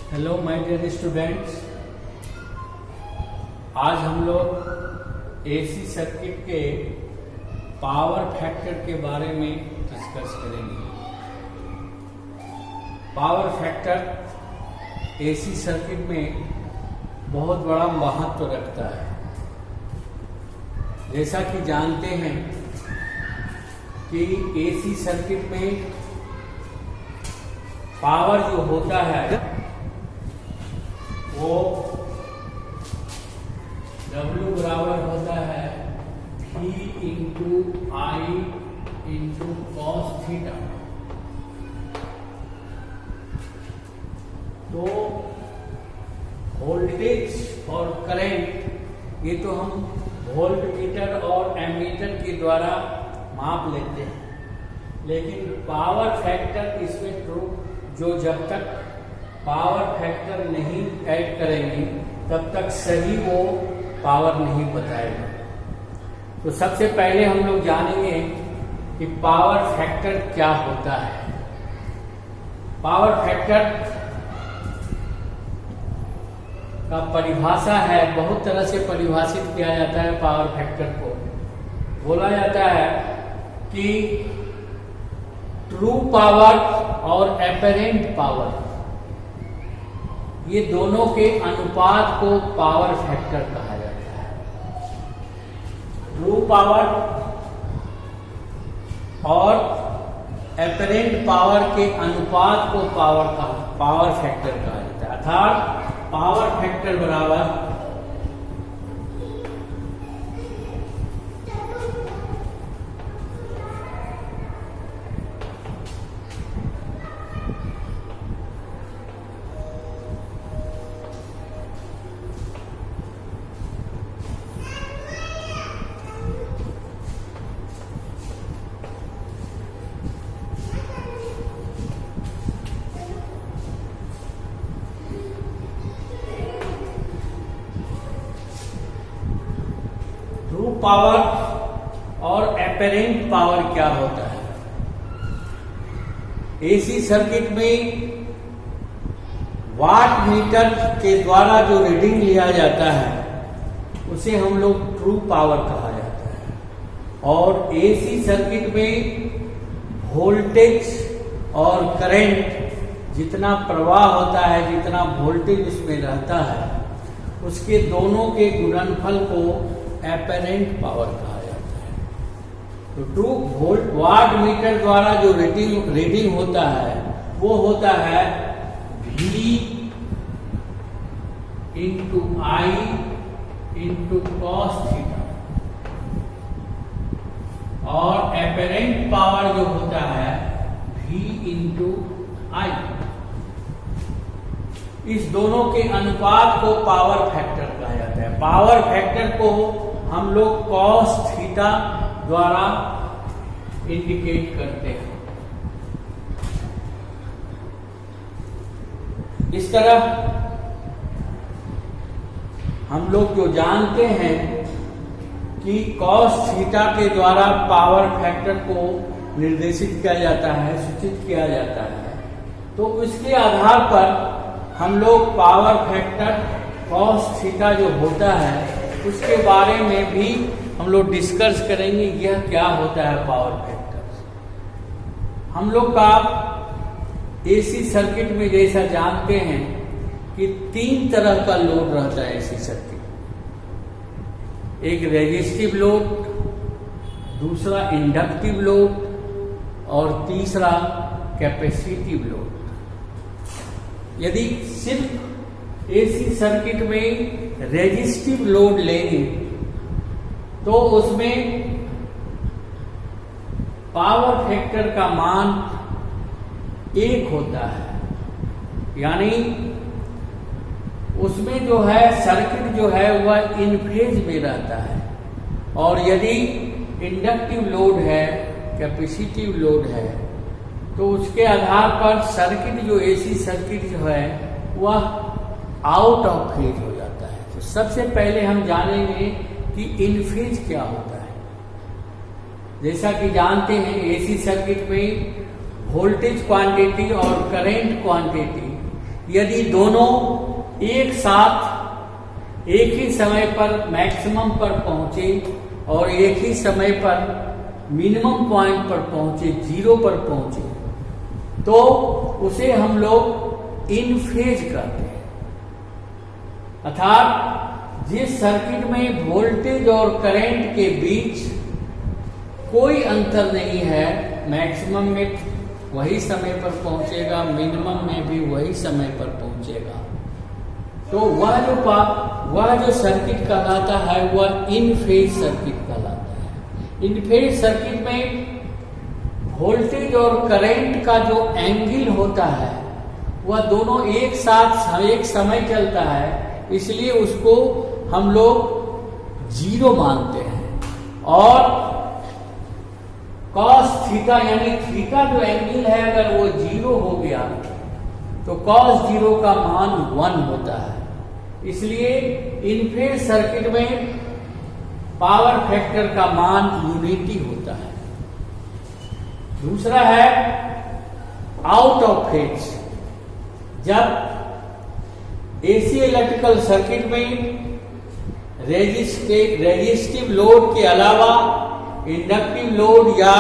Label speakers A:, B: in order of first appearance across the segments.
A: Hello my dear students, आज हम लोग एसी सर्किट के पावर फैक्टर के बारे में डिस्कस करेंगे। पावर फैक्टर एसी सर्किट में बहुत बड़ा महत्व रखता है। जैसा कि जानते हैं कि एसी सर्किट में पावर जो होता है वो W बराबर होता है V इंटू आई इंटू कॉस थीटा। तो वोल्टेज और करंट ये तो हम वोल्ट मीटर और एमीटर के द्वारा माप लेते हैं, लेकिन पावर फैक्टर इसमें जो जब तक पावर फैक्टर नहीं ऐड करेंगे तब तक सही वो पावर नहीं बताएगा। तो सबसे पहले हम लोग जानेंगे कि पावर फैक्टर क्या होता है। पावर फैक्टर का परिभाषा है, बहुत तरह से परिभाषित किया जाता है। पावर फैक्टर को बोला जाता है कि ट्रू पावर और एपरेंट पावर, ये दोनों के अनुपात को पावर फैक्टर कहा जाता है। ट्रू पावर और एपरेंट पावर के अनुपात को पावर फैक्टर कहा जाता है। अर्थात पावर फैक्टर बराबर ट्रू पावर और एपरेंट पावर क्या होता है। एसी सर्किट में वाट मीटर के द्वारा जो रीडिंग लिया जाता है उसे हम लोग ट्रू पावर कहा जाता है। और एसी सर्किट में वोल्टेज और करंट जितना प्रवाह होता है, जितना वोल्टेज उसमें रहता है, उसके दोनों के गुणनफल को एपरेंट पावर कहा जाता है। तो ट्रू वोल्ट वाट मीटर द्वारा जो रीडिंग होता है वो होता है V इंटू आई इंटू कॉस थीटा। और एपरेंट पावर जो होता है V इंटू आई। इस दोनों के अनुपात को पावर फैक्टर कहा जाता है। पावर फैक्टर को हम लोग कॉस थीटा द्वारा इंडिकेट करते हैं। इस तरह हम लोग जो जानते हैं कि कॉस थीटा के द्वारा पावर फैक्टर को निर्देशित किया जाता है, सूचित किया जाता है, तो उसके आधार पर हम लोग पावर फैक्टर कॉस थीटा जो होता है उसके बारे में भी हम लोग डिस्कस करेंगे। यह क्या होता है पावर फैक्टर। हम लोग का एसी सर्किट में जैसा जानते हैं कि 3 तरह का लोड रहता है एसी सर्किट। एक रेजिस्टिव लोड, दूसरा इंडक्टिव लोड और तीसरा कैपेसिटिव लोड। यदि सिर्फ एसी सर्किट में रेजिस्टिव लोड लेंगे तो उसमें पावर फैक्टर का मान 1 होता है। यानी उसमें जो है सर्किट जो है वह इन फेज में रहता है। और यदि इंडक्टिव लोड है, कैपेसिटिव लोड है, तो उसके आधार पर सर्किट जो एसी सर्किट जो है वह आउट ऑफ फेज हो जाता है। तो सबसे पहले हम जानेंगे कि इन फेज क्या होता है। जैसा कि जानते हैं एसी सर्किट में वोल्टेज क्वांटिटी और करंट क्वांटिटी यदि दोनों एक साथ एक ही समय पर मैक्सिमम पर पहुंचे और एक ही समय पर मिनिमम पॉइंट पर पहुंचे, जीरो पर पहुंचे, तो उसे हम लोग इन फेज कहते हैं। अर्थात जिस सर्किट में वोल्टेज और करंट के बीच कोई अंतर नहीं है, मैक्सिमम में वही समय पर पहुंचेगा, मिनिमम में भी वही समय पर पहुंचेगा, तो वह जो सर्किट कहलाता है वह इन फेज सर्किट कहलाता है। इन फेज सर्किट में वोल्टेज और करंट का जो एंगल होता है वह दोनों एक साथ एक समय चलता है, इसलिए उसको हम लोग जीरो मानते हैं। और कॉस थीटा यानी थीटा जो एंगल है अगर वो जीरो हो गया तो कॉस जीरो का मान 1 होता है। इसलिए इन फेज सर्किट में पावर फैक्टर का मान यूनिटी होता है। दूसरा है आउट ऑफ फेज। जब एसी इलेक्ट्रिकल सर्किट में रेजिस्टिव लोड के अलावा इंडक्टिव लोड या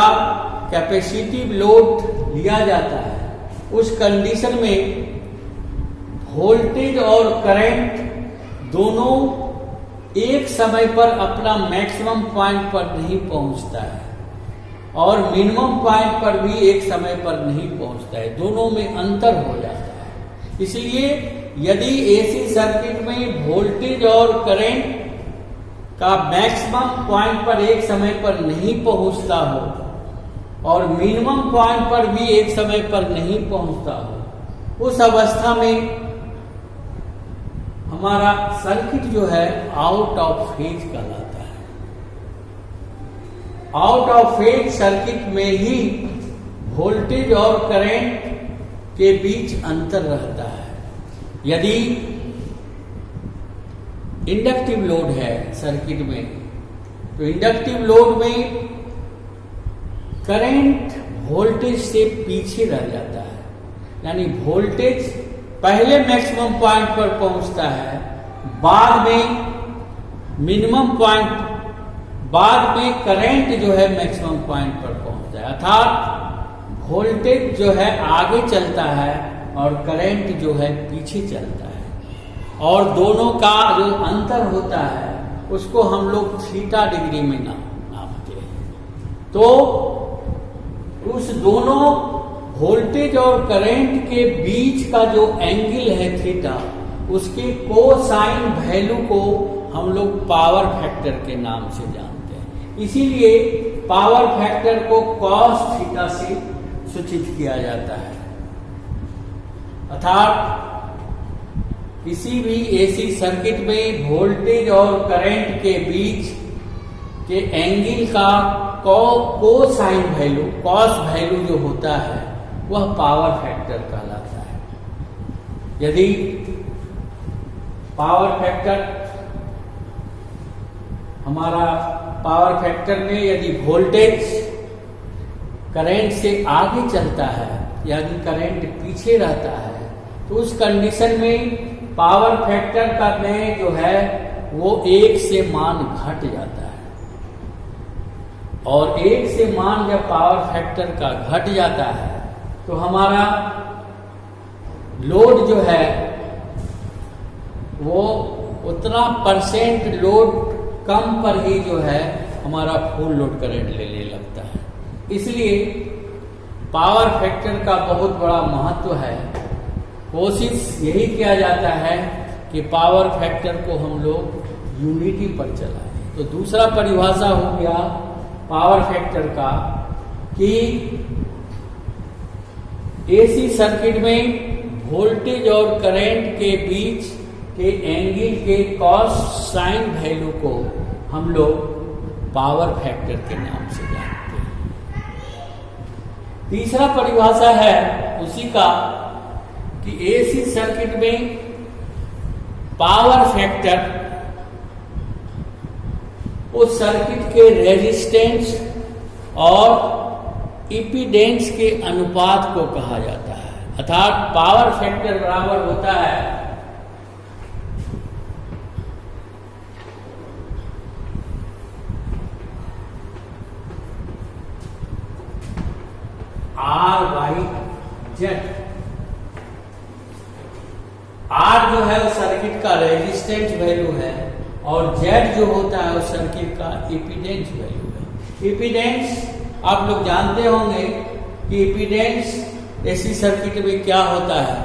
A: कैपेसिटिव लोड लिया जाता है, उस कंडीशन में वोल्टेज और करंट दोनों एक समय पर अपना मैक्सिमम पॉइंट पर नहीं पहुंचता है और मिनिमम पॉइंट पर भी एक समय पर नहीं पहुंचता है, दोनों में अंतर हो जाता है। इसलिए यदि एसी सर्किट में वोल्टेज और करंट का मैक्सिमम पॉइंट पर एक समय पर नहीं पहुंचता हो और मिनिमम पॉइंट पर भी एक समय पर नहीं पहुंचता हो, उस अवस्था में हमारा सर्किट जो है आउट ऑफ फेज कहलाता है। आउट ऑफ फेज सर्किट में ही वोल्टेज और करंट के बीच अंतर रहता है। यदि इंडक्टिव लोड है सर्किट में, तो इंडक्टिव लोड में करंट वोल्टेज से पीछे रह जाता है, यानी वोल्टेज पहले मैक्सिमम पॉइंट पर पहुंचता है, बाद में मिनिमम पॉइंट, बाद में करंट जो है मैक्सिमम पॉइंट पर पहुंचता है। अर्थात वोल्टेज जो है आगे चलता है और करंट जो है पीछे चलता है, और दोनों का जो अंतर होता है उसको हम लोग थीटा डिग्री में नापते हैं। तो उस दोनों वोल्टेज और करंट के बीच का जो एंगल है थीटा, उसके कोसाइन वैल्यू को हम लोग पावर फैक्टर के नाम से जानते हैं। इसीलिए पावर फैक्टर को कॉस थीटा से सूचित किया जाता है। अर्थात किसी भी एसी सर्किट में वोल्टेज और करंट के बीच के एंगल का कोसाइन वैल्यू, कॉस वैल्यू जो होता है वह पावर फैक्टर कहलाता है। यदि पावर फैक्टर हमारा पावर फैक्टर में यदि वोल्टेज करंट से आगे चलता है यानी करंट पीछे रहता है, तो उस कंडीशन में पावर फैक्टर का में जो है वो 1 से मान घट जाता है, और 1 से मान जब पावर फैक्टर का घट जाता है तो हमारा लोड जो है वो उतना परसेंट लोड कम पर ही जो है हमारा फुल लोड करंट लेने लगता है। इसलिए पावर फैक्टर का बहुत बड़ा महत्व है। कोशिश यही किया जाता है कि पावर फैक्टर को हम लोग यूनिटी पर चलाएं। तो दूसरा परिभाषा हो गया पावर फैक्टर का कि एसी सर्किट में वोल्टेज और करंट के बीच के एंगल के कॉस साइन वैल्यू को हम लोग पावर फैक्टर के नाम से जानते हैं। तीसरा परिभाषा है उसी का कि एसी सर्किट में पावर फैक्टर उस सर्किट के रेजिस्टेंस और इम्पीडेंस के अनुपात को कहा जाता है। अर्थात पावर फैक्टर बराबर होता है R/Z। R जो है वो सर्किट का रेजिस्टेंस वैल्यू है और Z जो होता है वो सर्किट का इम्पीडेंस वैल्यू है। इम्पीडेंस आप लोग जानते होंगे कि इम्पीडेंस एसी सर्किट में क्या होता है।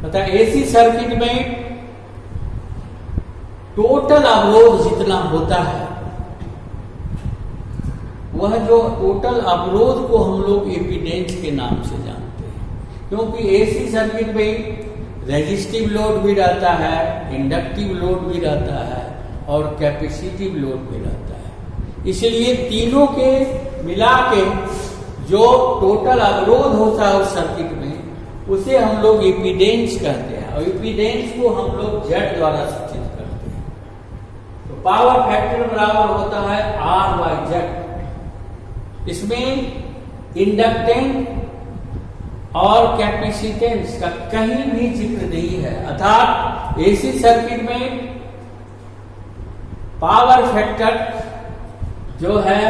A: मतलब एसी सर्किट में टोटल अवरोध जितना होता है वह जो टोटल अवरोध को हम लोग इम्पीडेंस के नाम से जानते हैं, क्योंकि एसी सर्किट में रेजिस्टिव लोड भी रहता है, इंडक्टिव लोड भी रहता है और कैपेसिटिव लोड भी रहता है। इसलिए तीनों के मिला के जो टोटल अवरोध होता है उस सर्किट में उसे हम लोग इम्पीडेंस कहते हैं और इम्पीडेंस को हम लोग Z द्वारा सूचित करते हैं। तो पावर फैक्टर बराबर होता है R/Z। इसमें इंडक्टेंस और कैपेसिटेंस का कहीं भी जिक्र नहीं है, अर्थात एसी सर्किट में पावर फैक्टर जो है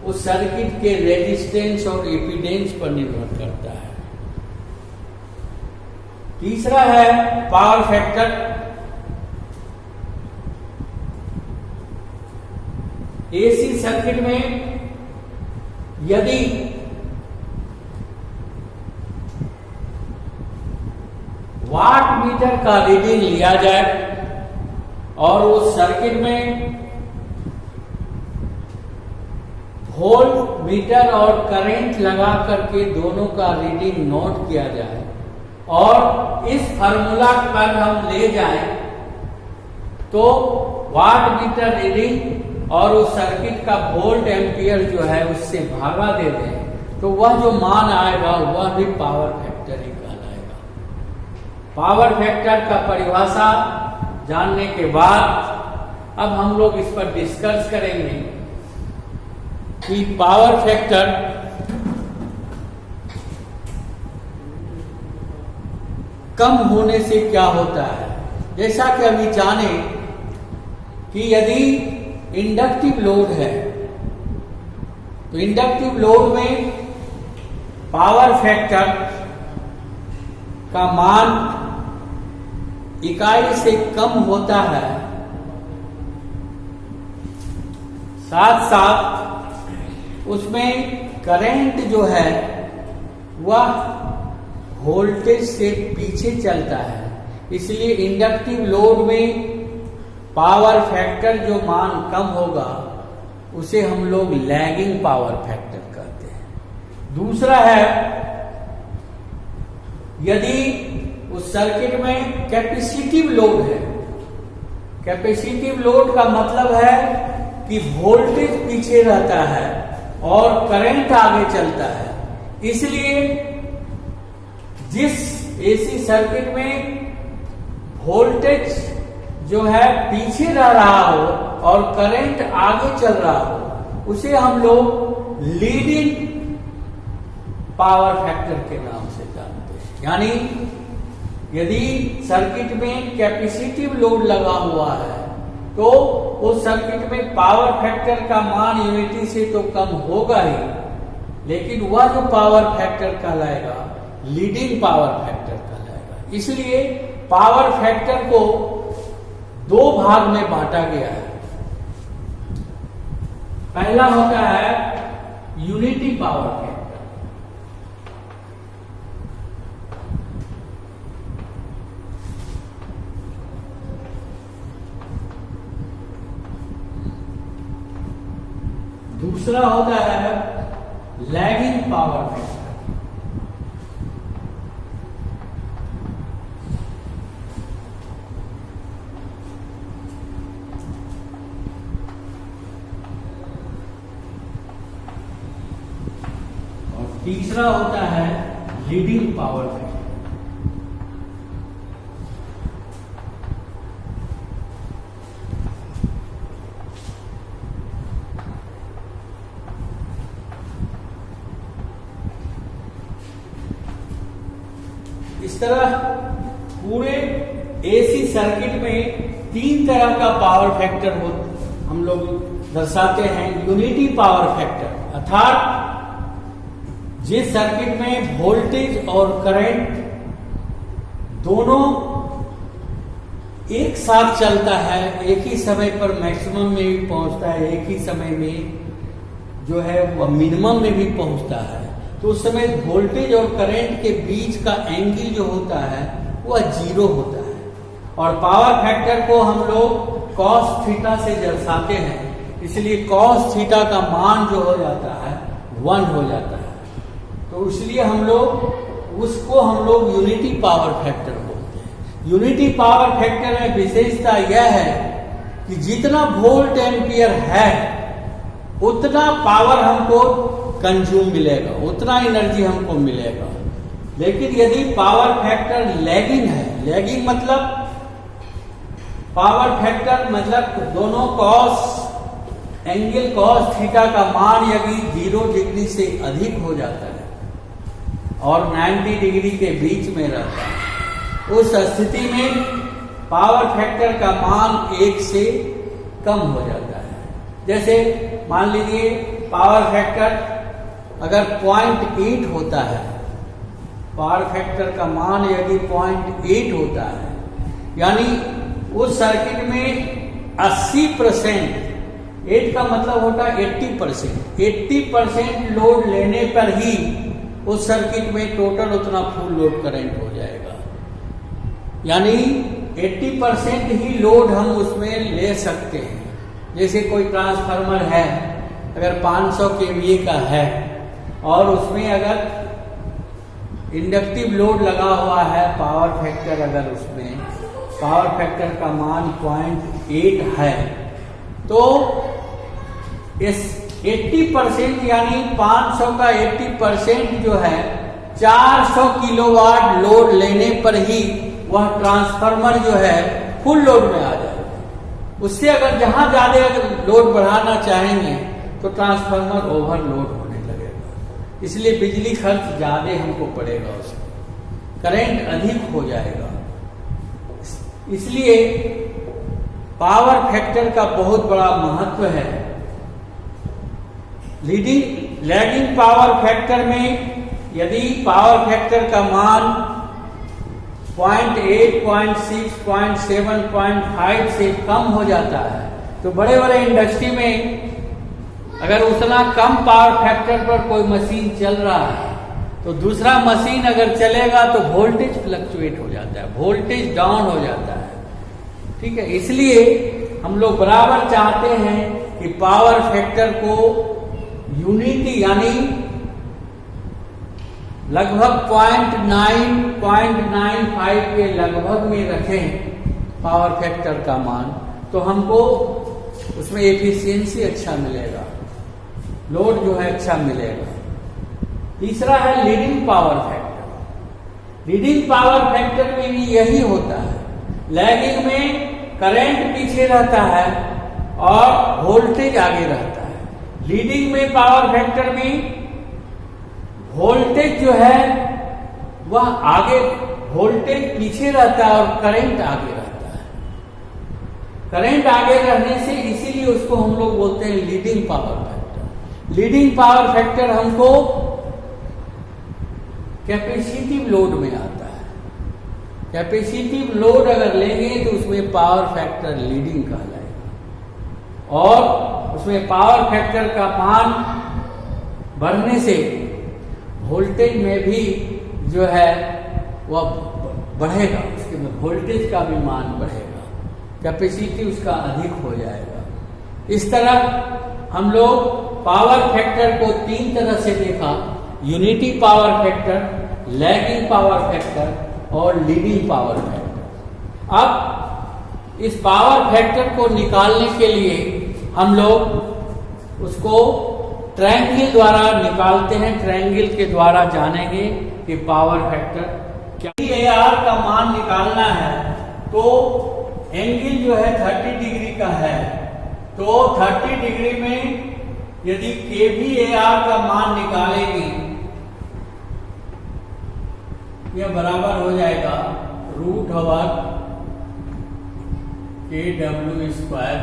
A: उस सर्किट के रेजिस्टेंस और इम्पीडेंस पर निर्भर करता है। तीसरा है पावर फैक्टर। एसी सर्किट में यदि वाट मीटर का रीडिंग लिया जाए और उस सर्किट में वोल्ट मीटर और करंट लगा करके दोनों का रीडिंग नोट किया जाए और इस फार्मूला पर हम ले जाएं तो वाट मीटर रीडिंग और उस सर्किट का वोल्ट एम्पियर जो है उससे भागा दे दें तो वह जो मान आएगा वह भी पावर फैक्टर ही कहलाएगा। पावर फैक्टर का परिभाषा जानने के बाद अब हम लोग इस पर डिस्कस करेंगे कि पावर फैक्टर कम होने से क्या होता है। जैसा कि अभी जाने कि यदि इंडक्टिव लोड है तो इंडक्टिव लोड में पावर फैक्टर का मान इकाई से कम होता है, साथ साथ उसमें करंट जो है वह वोल्टेज से पीछे चलता है। इसलिए इंडक्टिव लोड में पावर फैक्टर जो मान कम होगा उसे हम लोग लैगिंग पावर फैक्टर कहते हैं। दूसरा है यदि उस सर्किट में कैपेसिटिव लोड है। कैपेसिटिव लोड का मतलब है कि वोल्टेज पीछे रहता है और करंट आगे चलता है। इसलिए जिस एसी सर्किट में वोल्टेज जो है पीछे रह रहा हो और करंट आगे चल रहा हो उसे हम लोग लीडिंग पावर फैक्टर के नाम से जानते हैं। यानी यदि सर्किट में कैपेसिटिव लोड लगा हुआ है तो उस सर्किट में पावर फैक्टर का मान यूनिटी से तो कम होगा ही, लेकिन वह जो पावर फैक्टर कहलाएगा लीडिंग पावर फैक्टर कहलाएगा। इसलिए पावर फैक्टर को दो भाग में बांटा गया है। पहला होता है यूनिटी पावर फैक्टर। दूसरा होता है लैगिंग पावर फैक्टर। तीसरा होता है लीडिंग पावर फैक्टर। इस तरह पूरे एसी सर्किट में 3 तरह का पावर फैक्टर हम लोग दर्शाते हैं। यूनिटी पावर फैक्टर अर्थात जिस सर्किट में वोल्टेज और करंट दोनों एक साथ चलता है, एक ही समय पर मैक्सिमम में भी पहुंचता है, एक ही समय में जो है वह मिनिमम में भी पहुंचता है, तो उस समय वोल्टेज और करंट के बीच का एंगल जो होता है वह 0 होता है। और पावर फैक्टर को हम लोग कॉस थीटा से दर्शाते हैं, इसलिए कॉस थीटा का मान जो हो जाता है 1 हो जाता है। तो इसलिए हम लोग यूनिटी पावर फैक्टर बोलते हैं। यूनिटी पावर फैक्टर में विशेषता यह है कि जितना वोल्ट एम्पियर है उतना पावर हमको कंज्यूम मिलेगा, उतना एनर्जी हमको मिलेगा। लेकिन यदि पावर फैक्टर लैगिंग है, लैगिंग मतलब पावर फैक्टर मतलब दोनों एंगल कॉस थीटा का मान यदि 0 डिग्री से अधिक हो जाता है और 90 डिग्री के बीच में रहता है, उस स्थिति में पावर फैक्टर का मान 1 से कम हो जाता है। जैसे मान लीजिए पावर फैक्टर अगर 0.8 होता है, पावर फैक्टर का मान यदि 0.8 होता है, यानी उस सर्किट में 80%, 8 का मतलब होता है 80% लोड लेने पर ही उस सर्किट में टोटल उतना फुल लोड करंट हो जाएगा। यानी 80% ही लोड हम उसमें ले सकते हैं। जैसे कोई ट्रांसफार्मर है, अगर 500 kVA का है और उसमें अगर इंडक्टिव लोड लगा हुआ है, पावर फैक्टर अगर उसमें पावर फैक्टर का मान 0.8 है, तो इस 80% यानी 500 का 80% जो है 400 किलोवाट लोड लेने पर ही वह ट्रांसफार्मर जो है फुल लोड में आ जाएगा। उससे अगर जहां ज्यादा अगर लोड बढ़ाना चाहेंगे तो ट्रांसफार्मर ओवरलोड होने लगेगा, इसलिए बिजली खर्च ज्यादा हमको पड़ेगा, उसमें करंट अधिक हो जाएगा। इसलिए पावर फैक्टर का बहुत बड़ा महत्व है। लैगिंग पावर फैक्टर में यदि पावर फैक्टर का मान 0.8, 0.6, 0.7, 0.5 से कम हो जाता है, तो बड़े बड़े इंडस्ट्री में अगर उतना कम पावर फैक्टर पर कोई मशीन चल रहा है तो दूसरा मशीन अगर चलेगा तो वोल्टेज फ्लक्चुएट हो जाता है, वोल्टेज डाउन हो जाता है। ठीक है, इसलिए हम लोग बराबर चाहते हैं कि पावर फैक्टर को यूनिटी यानी लगभग 0.95 के लगभग में रखें पावर फैक्टर का मान, तो हमको उसमें एफिशिएंसी अच्छा मिलेगा, लोड जो है अच्छा मिलेगा। तीसरा है leading power factor. Leading power factor में भी यही होता है, लैगिंग में करंट पीछे रहता है और वोल्टेज आगे रहता है। लीडिंग में पावर फैक्टर में वोल्टेज जो है वह आगे, वोल्टेज पीछे रहता है और करंट आगे रहता है। करंट आगे रहने से इसीलिए उसको हम लोग बोलते हैं leading power factor. Leading power factor हमको कैपेसिटिव लोड में आता है। कैपेसिटिव लोड अगर लेंगे तो उसमें पावर फैक्टर लीडिंग कहलाएगा और उसमें पावर फैक्टर का मान बढ़ने से वोल्टेज में भी जो है वह बढ़ेगा, उसके में वोल्टेज का भी मान बढ़ेगा, कैपेसिटी उसका अधिक हो जाएगा। इस तरह हम लोग पावर फैक्टर को 3 तरह से देखा, unity power factor, lagging power factor और लीडिंग पावर फैक्टर। अब इस पावर फैक्टर को निकालने के लिए हम लोग उसको ट्रायंगल द्वारा निकालते हैं। ट्रायंगल के द्वारा जानेंगे कि पावर फैक्टर क्या। AR का मान निकालना है तो एंगल जो है 30 डिग्री का है, तो 30 डिग्री में यदि kVAR का मान निकालेंगे यह बराबर हो जाएगा root over KW square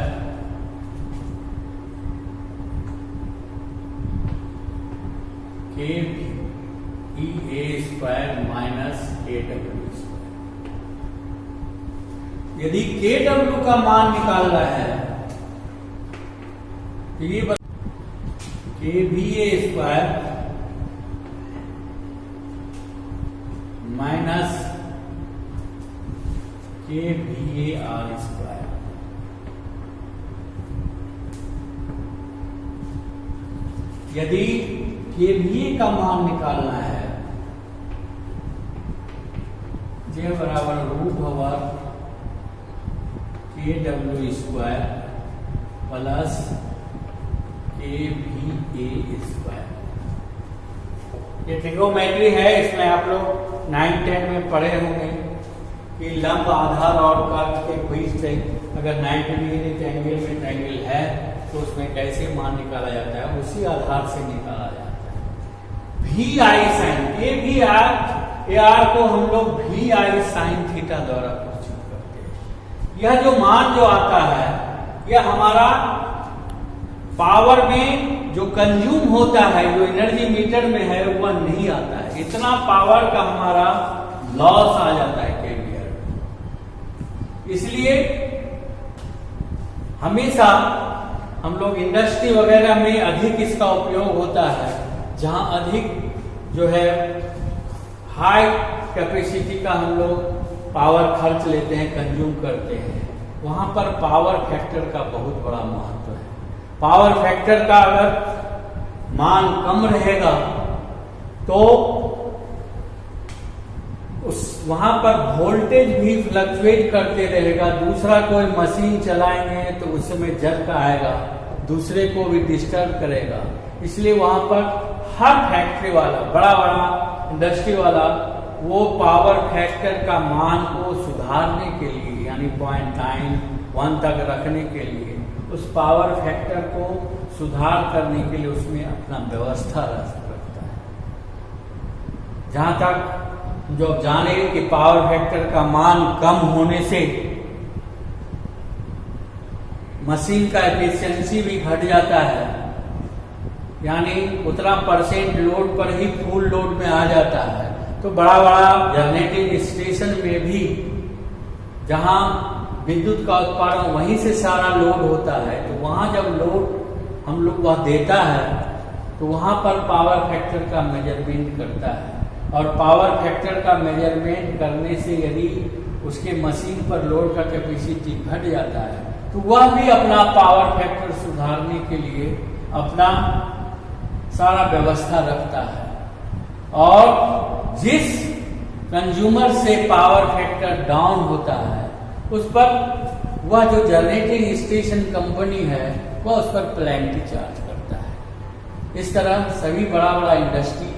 A: KVA square minus KW square. यदि KW का मान निकालना है तो ये KVA square minus KVAR square. यदि KVA का मान निकालना है J बराबर root over KW square plus KVA square. ये ट्रिगोनोमेट्री है, इसमें आप लोग 9-10 में पढ़े होंगे कि लंब, आधार और कर्व के बीच से अगर 90 डिग्री ट्रायंगल में ट्रायंगल है तो उसमें कैसे मान निकाला जाता है, उसी आधार से निकाला जाता है। वी आई साइन AR को हम लोग वी आई साइन थीटा द्वारा घोषित करते हैं। यह जो मान जो आता है यह हमारा पावर में जो कंज्यूम होता है, जो एनर्जी मीटर में है वह नहीं आता है। इतना पावर का हमारा लॉस आ जाता है केवीआर। इसलिए हमेशा हम लोग इंडस्ट्री वगैरह में अधिक इसका उपयोग होता है, जहां अधिक जो है हाई कैपेसिटी का हम लोग पावर खर्च लेते हैं, कंज्यूम करते हैं, वहां पर पावर फैक्टर का बहुत बड़ा महत्व है। पावर फैक्टर का अगर मान कम रहेगा तो वहां पर वोल्टेज भी फ्लक्चुएट करते रहेगा। दूसरा कोई मशीन चलाएंगे तो उसमें झटका आएगा, दूसरे को भी डिस्टर्ब करेगा। इसलिए वहां पर हर फैक्ट्री वाला, बड़ा बड़ा इंडस्ट्री वाला, वो पावर फैक्टर का मान को सुधारने के लिए, यानी 0.9-1 तक रखने के लिए, उस पावर फैक्टर को सुधार करने के लिए उसमें अपना व्यवस्था रखता है। जहां तक जो जाने कि पावर फैक्टर का मान कम होने से मशीन का एफिशिएंसी भी घट जाता है, यानी उतना परसेंट लोड पर ही फुल लोड में आ जाता है। तो बड़ा बड़ा जनरेटिंग स्टेशन में भी जहां विद्युत का उत्पादन वहीं से सारा लोड होता है, तो वहां जब लोड हम लोग वह देता है तो वहां पर पावर फैक्टर का मेजरमेंट करता है। और पावर फैक्टर का मेजरमेंट करने से यदि उसके मशीन पर लोड का कैपेसिटी घट जाता है तो वह भी अपना पावर फैक्टर सुधारने के लिए अपना सारा व्यवस्था रखता है। और जिस कंज्यूमर से पावर फैक्टर डाउन होता है उस पर वह जो जनरेटिंग स्टेशन कंपनी है वह उस पर पेनल्टी चार्ज करता है। इस तरह सभी बड़ा बड़ा इंडस्ट्री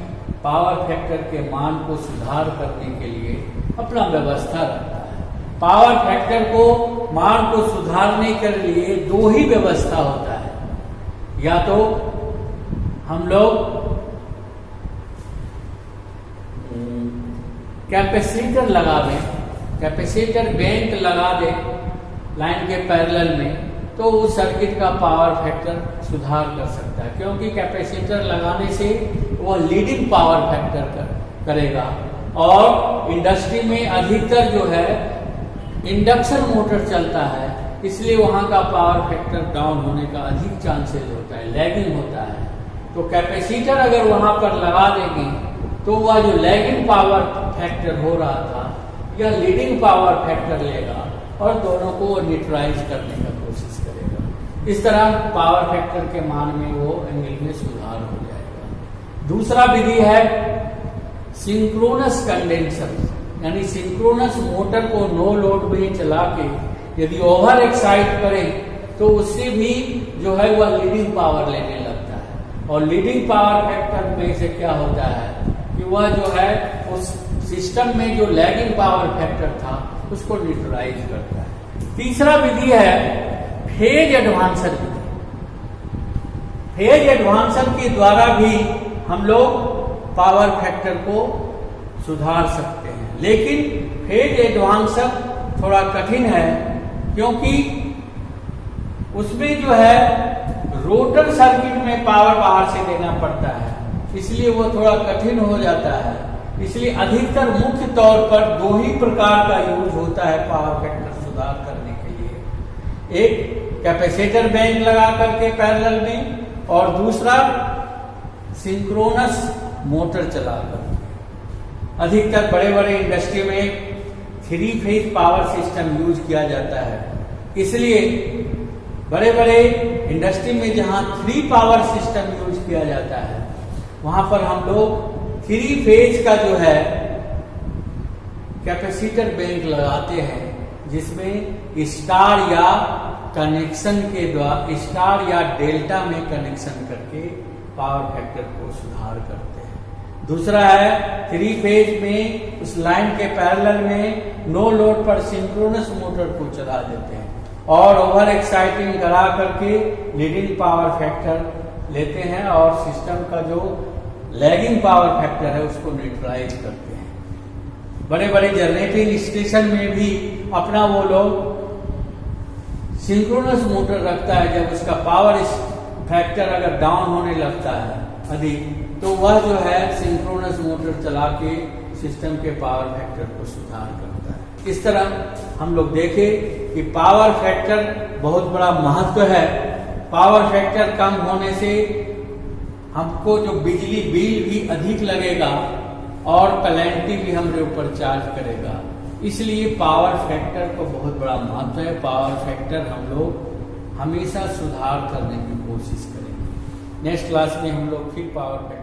A: पावर फैक्टर के मान को सुधार करने के लिए अपना व्यवस्था रखता है। पावर फैक्टर को मान को सुधारने के लिए दो ही व्यवस्था होता है, या तो हम लोग कैपेसिटर लगा दें, कैपेसिटर बैंक लगा दें लाइन के पैरेलल में, तो उस सर्किट का पावर फैक्टर सुधार कर सकता है, क्योंकि कैपेसिटर लगाने से वह लीडिंग पावर फैक्टर करेगा। और इंडस्ट्री में अधिकतर जो है इंडक्शन मोटर चलता है, इसलिए वहां का पावर फैक्टर डाउन होने का अधिक चांसेस होता है, लैगिंग होता है। तो कैपेसिटर अगर वहां पर लगा देंगे तो वह जो लैगिंग पावर फैक्टर हो रहा था यह लीडिंग पावर फैक्टर लेगा और दोनों को न्यूट्रलाइज करने का कोशिश करेगा। इस तरह पावर फैक्टर के मान में वो एंगल में सुधार हो जाएगा। दूसरा विधि है सिंक्रोनस कंडेंसर, यानी सिंक्रोनस मोटर को नो लोड में चला के यदि ओवर एक्साइट करें तो उससे भी जो है वह लीडिंग पावर लेने लगता है। और लीडिंग पावर फैक्टर में से क्या होता है कि वह जो है उस सिस्टम में जो लैगिंग पावर फैक्टर था उसको न्यूट्रलाइज करता है। तीसरा विधि है फेज एडवांसर विधि। फेज एडवांसर के द्वारा भी हम लोग पावर फैक्टर को सुधार सकते हैं। लेकिन फेज एडवांसर थोड़ा कठिन है, क्योंकि उसमें जो है रोटर सर्किट में पावर बाहर से देना पड़ता है, इसलिए वो थोड़ा कठिन हो जाता है। इसलिए अधिकतर मुख्य तौर पर दो ही प्रकार का यूज होता है पावर फैक्टर सुधार करने के लिए। एक कैपेसिटर बैंक लगा करके पैरेलल में, और दूसरा सिंक्रोनस मोटर चलाकर। अधिकतर बड़े बड़े इंडस्ट्री में 3 फेज पावर सिस्टम यूज किया जाता है, इसलिए बड़े बड़े इंडस्ट्री में जहां 3 पावर सिस्टम यूज किया जाता है, वहां पर हम लोग 3 फेज का जो है कैपेसिटर बैंक लगाते हैं, जिसमें स्टार या कनेक्शन के द्वारा, स्टार या डेल्टा में कनेक्शन करके पावर फैक्टर को सुधार करते हैं। दूसरा है 3 फेज में उस लाइन के पैरेलल में नो लोड पर सिंक्रोनस मोटर को चला देते हैं और ओवर एक्साइटिंग करा करके लीडिंग पावर फैक्टर लेते हैं और सिस्टम का जो लैगिंग पावर फैक्टर है उसको न्यूट्रलाइज करते हैं। बड़े बड़े जनरेटिंग स्टेशन में भी अपना वो लोग सिंक्रोनस मोटर रखता है। जब उसका पावर फैक्टर अगर डाउन होने लगता है अधिक, तो वह जो है सिंक्रोनस मोटर चला के सिस्टम के पावर फैक्टर को सुधार करता है। इस तरह हम लोग देखें कि पावर फैक्टर बहुत बड़ा महत्व है। पावर फैक्टर कम होने से हमको जो बिजली बिल भी अधिक लगेगा और पेनल्टी भी हमारे ऊपर चार्ज करेगा, इसलिए पावर फैक्टर को बहुत बड़ा महत्व है। पावर फैक्टर हम लोग हमेशा सुधार करने की कोशिश करेंगे। नेक्स्ट क्लास में हम लोग फिर पावर फैक्टर